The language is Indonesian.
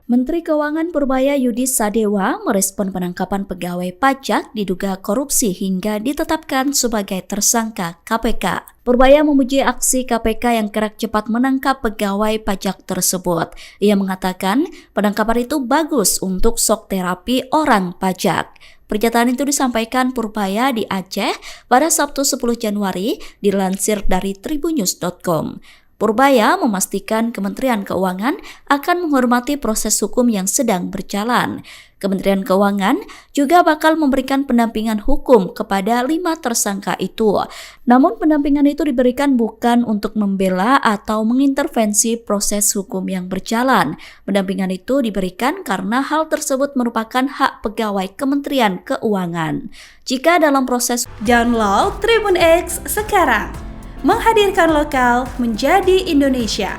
Menteri Keuangan Purbaya Yudi Sadewa merespon penangkapan pegawai pajak diduga korupsi hingga ditetapkan sebagai tersangka KPK. Purbaya memuji aksi KPK yang gerak cepat menangkap pegawai pajak tersebut. Ia mengatakan penangkapan itu bagus untuk shock terapi orang pajak. Pernyataan itu disampaikan Purbaya di Aceh pada Sabtu 10 Januari dilansir dari tribunnews.com. Purbaya memastikan Kementerian Keuangan akan menghormati proses hukum yang sedang berjalan. Kementerian Keuangan juga bakal memberikan pendampingan hukum kepada 5 tersangka itu. Namun pendampingan itu diberikan bukan untuk membela atau mengintervensi proses hukum yang berjalan. Pendampingan itu diberikan karena hal tersebut merupakan hak pegawai Kementerian Keuangan. Jika dalam proses Download Tribun X sekarang. Menghadirkan lokal menjadi Indonesia.